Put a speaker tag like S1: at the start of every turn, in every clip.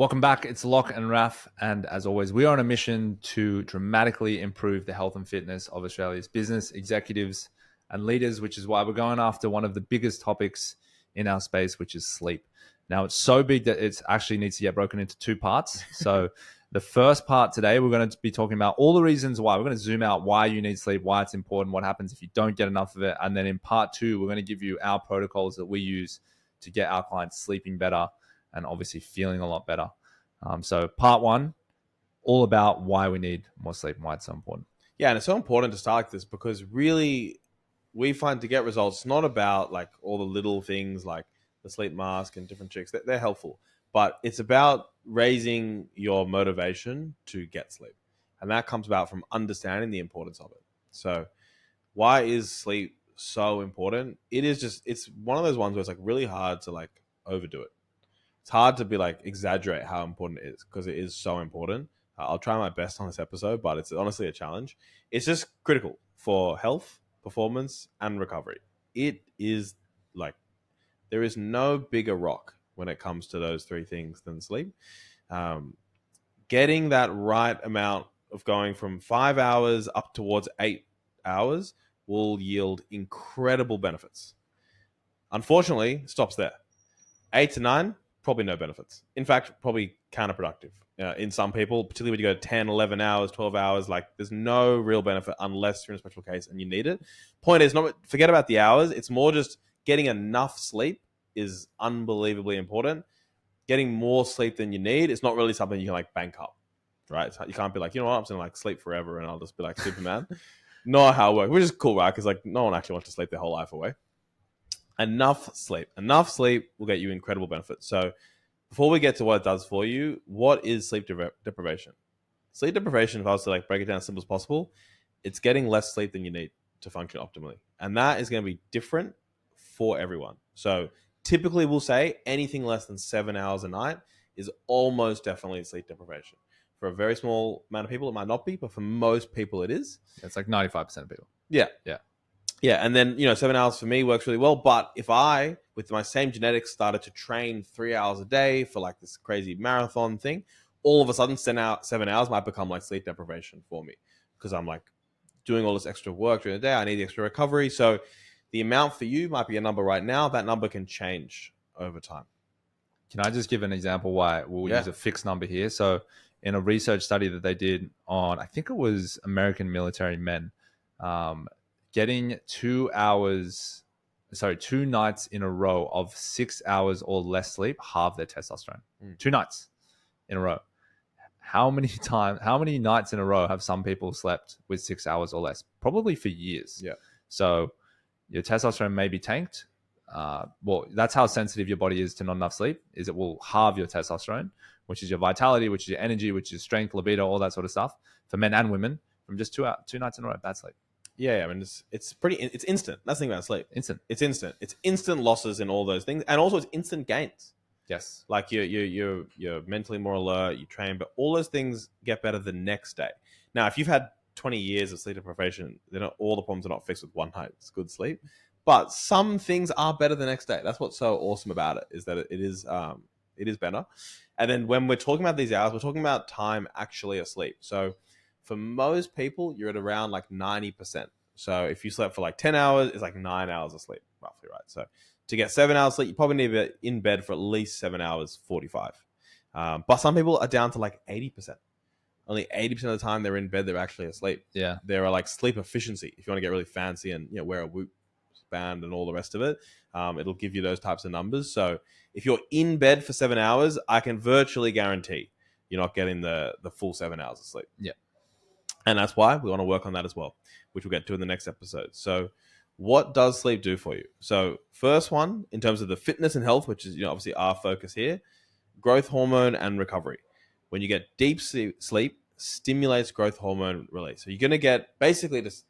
S1: Welcome back. It's Lach and Raph. And as always, we are on a mission to dramatically improve the health and fitness of Australia's business executives and leaders, which is why we're going after one of the biggest topics in our space, which is sleep. Now, it's so big that it actually needs to get broken into two parts. So the first part today, we're going to be talking about all the reasons why. We're going to zoom out why you need sleep, why it's important, what happens if you don't get enough of it. And then in part two, we're going to give you our protocols that we use to get our clients sleeping better and obviously feeling a lot better. So part one, all about why we need more sleep and why it's so important.
S2: Yeah, and it's so important to start like this because really we find to get results, it's not about like all the little things like the sleep mask and different tricks. They're helpful, but it's about raising your motivation to get sleep. And that comes about from understanding the importance of it. So why is sleep so important? It's one of those ones where it's like really hard to like overdo it. It's hard to be like exaggerate how important it is because it is so important. I'll try my best on this episode, but it's honestly a challenge. It's just critical for health, performance, and recovery. It is like there is no bigger rock when it comes to those three things than sleep. Getting that right amount of going from 5 hours up towards 8 hours will yield incredible benefits. Unfortunately, it stops there. 8 to 9, probably no benefits. In fact, probably counterproductive. In some people, particularly when you go to 10, 11 hours, 12 hours, like there's no real benefit unless you're in a special case and you need it. Point is, not forget about the hours. It's more just getting enough sleep is unbelievably important. Getting more sleep than you need, it's not really something you can like bank up, right? You can't be like, you know what, I'm just gonna like sleep forever and I'll just be like Superman. Not how it works, which is cool, right? Because like no one actually wants to sleep their whole life away. Enough sleep will get you incredible benefits. So before we get to what it does for you, what is sleep deprivation? Sleep deprivation, if I was to like break it down as simple as possible, it's getting less sleep than you need to function optimally. And that is going to be different for everyone. So typically we'll say anything less than 7 hours a night is almost definitely sleep deprivation. For a very small amount of people, it might not be, but for most people it is.
S1: It's like 95% of people.
S2: Yeah. Yeah, and then, 7 hours for me works really well. But if I, with my same genetics, started to train 3 hours a day for like this crazy marathon thing, all of a sudden 7 hours might become like sleep deprivation for me because I'm like doing all this extra work during the day. I need the extra recovery. So the amount for you might be a number right now. That number can change over time.
S1: Can I just give an example why we'll use a fixed number here? So in a research study that they did on, I think it was American military men, getting 2 nights in a row of 6 hours or less sleep halve their testosterone. 2 nights in a row. How many nights in a row have some people slept with 6 hours or less? Probably for years.
S2: Yeah.
S1: So your testosterone may be tanked. Well, that's how sensitive your body is to not enough sleep, is it will halve your testosterone, which is your vitality, which is your energy, which is strength, libido, all that sort of stuff for men and women from just 2 nights in a row, bad sleep.
S2: Yeah, I mean, it's instant. That's the thing about sleep.
S1: Instant.
S2: It's instant. It's instant losses in all those things. And also it's instant gains.
S1: Yes.
S2: Like you're mentally more alert, you train, but all those things get better the next day. Now, if you've had 20 years of sleep deprivation, then all the problems are not fixed with one night's good sleep. But some things are better the next day. That's what's so awesome about it, is that it is better. And then when we're talking about these hours, we're talking about time actually asleep. So for most people, you're at around like 90%. So if you slept for like 10 hours, it's like 9 hours of sleep, roughly, right? So to get 7 hours sleep, you probably need to be in bed for at least 7 hours 45. But some people are down to like 80%. Only 80% of the time they're in bed, they're actually asleep.
S1: Yeah.
S2: There are like sleep efficiency. If you want to get really fancy and wear a Whoop band and all the rest of it, it'll give you those types of numbers. So if you're in bed for 7 hours, I can virtually guarantee you're not getting the full 7 hours of sleep.
S1: Yeah.
S2: And that's why we want to work on that as well, which we'll get to in the next episode. So what does sleep do for you? So first one, in terms of the fitness and health, which is obviously our focus here, growth hormone and recovery. When you get deep sleep, stimulates growth hormone release. So you're going to get basically this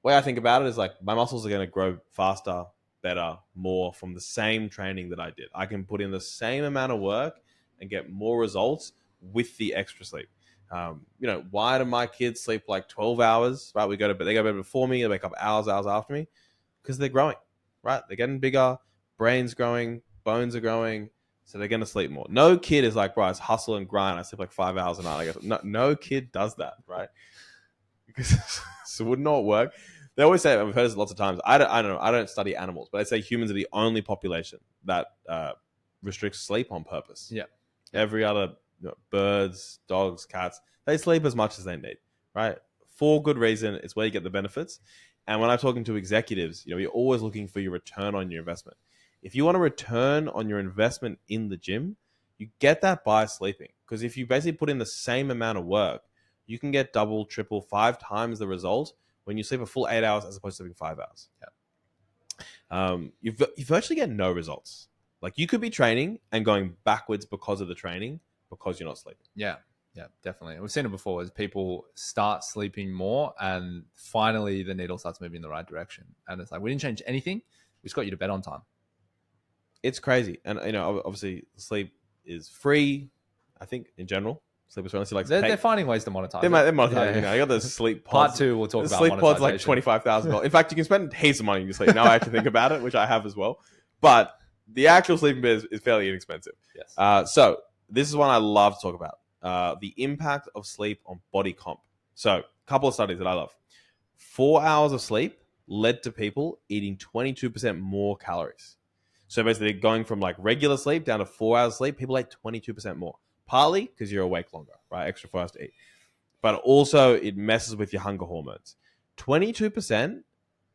S2: way I think about it is like my muscles are going to grow faster, better, more from the same training that I did. I can put in the same amount of work and get more results with the extra sleep. Why do my kids sleep like 12 hours, right? They go to bed before me, they wake up hours after me, because they're growing, right? They're getting bigger, brain's growing, bones are growing, So they're going to sleep more. No kid is like, bro, it's hustle and grind. I sleep like 5 hours a night. I guess. No kid does that, right? Because so it would not work. They always say, I've heard this lots of times. I don't know. I don't study animals, but they say humans are the only population that restricts sleep on purpose.
S1: Yeah.
S2: Every other birds, dogs, cats, they sleep as much as they need, right? For good reason. It's where you get the benefits. And when I'm talking to executives, you're always looking for your return on your investment. If you want a return on your investment in the gym, you get that by sleeping. Because if you basically put in the same amount of work, you can get double, triple, 5 times the result when you sleep a full 8 hours as opposed to sleeping 5 hours. You virtually get no results. Like you could be training and going backwards because of the training because you're not sleeping.
S1: Yeah, definitely. We've seen it before as people start sleeping more and finally the needle starts moving in the right direction. And it's like, we didn't change anything. We just got you to bed on time.
S2: It's crazy. And, obviously sleep is free, I think, in general. Sleep is honestly like
S1: they're finding ways to monetize.
S2: They're monetizing. I got those sleep pods.
S1: Part 2, we'll talk about
S2: sleep pods like $25,000. In fact, you can spend heaps of money on your sleep. Now I actually think about it, which I have as well. But the actual sleeping bit is fairly inexpensive.
S1: Yes.
S2: So this is one I love to talk about. The impact of sleep on body comp. So a couple of studies that I love. 4 hours of sleep led to people eating 22% more calories. So basically going from like regular sleep down to 4 hours sleep, people ate 22% more. Partly because you're awake longer, right? Extra 4 hours to eat. But also it messes with your hunger hormones. 22%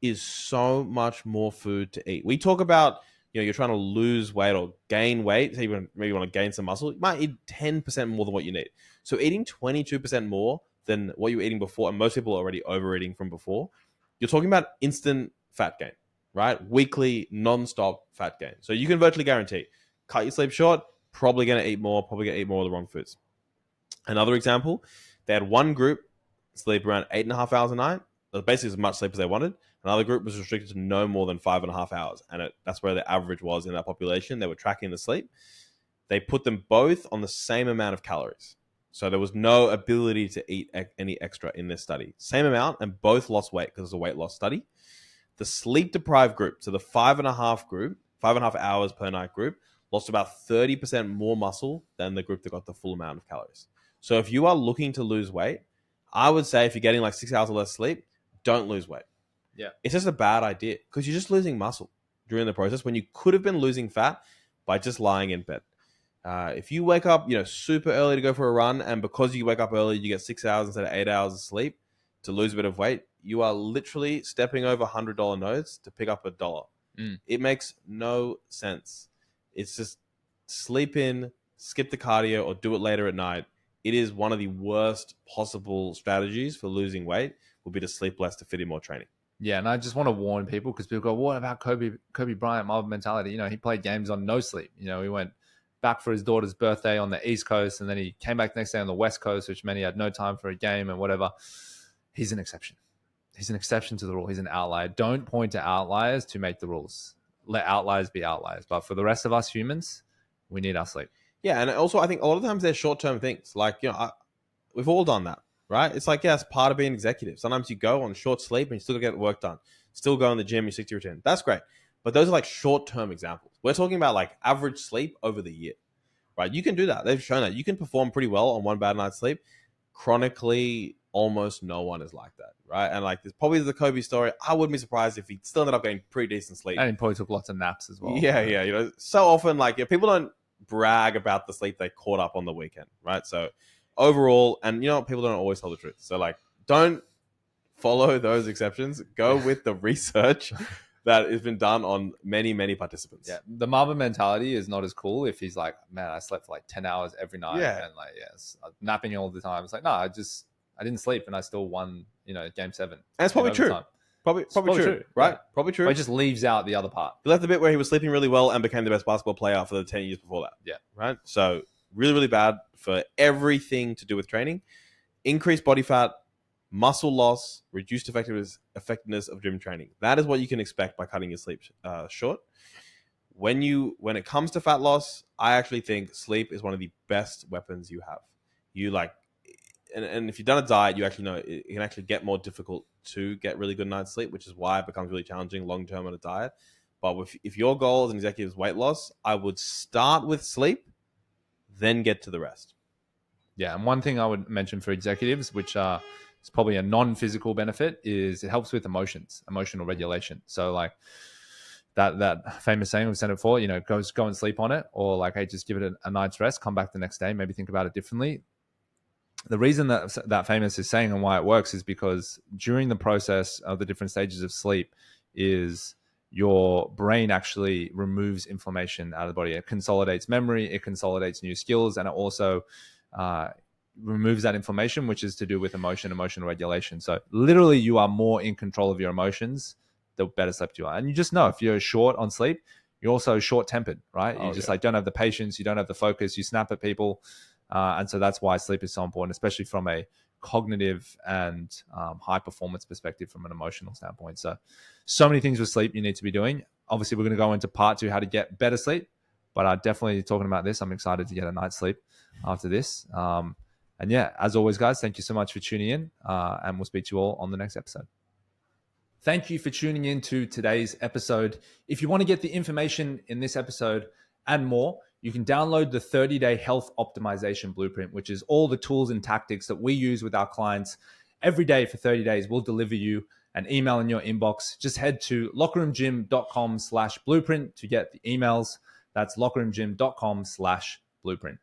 S2: is so much more food to eat. We talk about, you're trying to lose weight or gain weight. So maybe you want to gain some muscle. You might eat 10% more than what you need. So eating 22% more than what you were eating before, and most people are already overeating from before, you're talking about instant fat gain, right? Weekly, non-stop fat gain. So you can virtually guarantee, cut your sleep short, probably going to eat more of the wrong foods. Another example, they had one group sleep around 8.5 hours a night. Basically as much sleep as they wanted. Another group was restricted to no more than 5.5 hours. And that's where the average was in that population. They were tracking the sleep. They put them both on the same amount of calories. So there was no ability to eat any extra in this study. Same amount, and both lost weight because it's a weight loss study. The sleep-deprived group, so the 5.5 hours per night group, lost about 30% more muscle than the group that got the full amount of calories. So if you are looking to lose weight, I would say if you're getting like 6 hours or less sleep, don't lose weight.
S1: Yeah.
S2: It's just a bad idea because you're just losing muscle during the process when you could have been losing fat by just lying in bed. If you wake up, super early to go for a run, and because you wake up early, you get 6 hours instead of 8 hours of sleep to lose a bit of weight, you are literally stepping over $100 notes to pick up $1. It makes no sense. It's just sleep in, skip the cardio, or do it later at night. It is one of the worst possible strategies for losing weight will be to sleep less to fit in more training.
S1: Yeah, and I just want to warn people because people go, what about Kobe Bryant, mob mentality? He played games on no sleep. He went back for his daughter's birthday on the East Coast, and then he came back the next day on the West Coast, which meant he had no time for a game and whatever. He's an exception. He's an exception to the rule. He's an outlier. Don't point to outliers to make the rules. Let outliers be outliers. But for the rest of us humans, we need our sleep.
S2: Yeah, and also I think a lot of times they're short-term things. Like, we've all done that, right? It's like, it's part of being an executive. Sometimes you go on short sleep and you still get work done. Still go in the gym, you stick to your routine. That's great. But those are like short-term examples. We're talking about like average sleep over the year, right? You can do that. They've shown that. You can perform pretty well on one bad night's sleep. Chronically, almost no one is like that, right? And like, there's probably the Kobe story. I wouldn't be surprised if he still ended up getting pretty decent sleep.
S1: And he probably took lots of naps as well.
S2: Yeah. So often, like, people don't brag about the sleep they caught up on the weekend, right? So overall, and people don't always tell the truth. So like, don't follow those exceptions. Go with the research that has been done on many, many participants.
S1: Yeah, the Marvin mentality is not as cool if he's like, man, I slept for like 10 hours every night and like, napping all the time. It's like, no, I didn't sleep and I still won, game 7.
S2: And it's probably true. Probably true, right? Yeah. Probably true.
S1: But it just leaves out the other part.
S2: He left the bit where he was sleeping really well and became the best basketball player for the 10 years before that.
S1: Yeah.
S2: Right? So really, really bad for everything to do with training. Increased body fat, muscle loss, reduced effectiveness of gym training. That is what you can expect by cutting your sleep short. When it comes to fat loss, I actually think sleep is one of the best weapons you have. And if you've done a diet, you actually know it can actually get more difficult to get really good night's sleep, which is why it becomes really challenging long-term on a diet. But if your goal as an executive is weight loss, I would start with sleep, then get to the rest.
S1: Yeah, and one thing I would mention for executives, which is probably a non-physical benefit, is it helps with emotional regulation. So like that famous saying we've said it before, go and sleep on it, or like, hey, just give it a night's rest, come back the next day, maybe think about it differently. The reason that famous is saying and why it works is because during the process of the different stages of sleep is your brain actually removes inflammation out of the body. It consolidates memory, it consolidates new skills, and it also removes that inflammation, which is to do with emotional regulation. So literally you are more in control of your emotions the better slept you are. And you just know if you're short on sleep, you're also short-tempered, right? You just like don't have the patience, you don't have the focus, you snap at people. And so that's why sleep is so important, especially from a cognitive and high performance perspective from an emotional standpoint. So many things with sleep you need to be doing. Obviously, we're going to go into part 2, how to get better sleep. But definitely talking about this, I'm excited to get a night's sleep after this. And yeah, as always, guys, thank you so much for tuning in. And we'll speak to you all on the next episode. Thank you for tuning in to today's episode. If you want to get the information in this episode and more, you can download the 30-day health optimization blueprint, which is all the tools and tactics that we use with our clients every day for 30 days. We'll deliver you an email in your inbox. Just head to lockerroomgym.com/blueprint to get the emails. That's lockerroomgym.com/blueprint.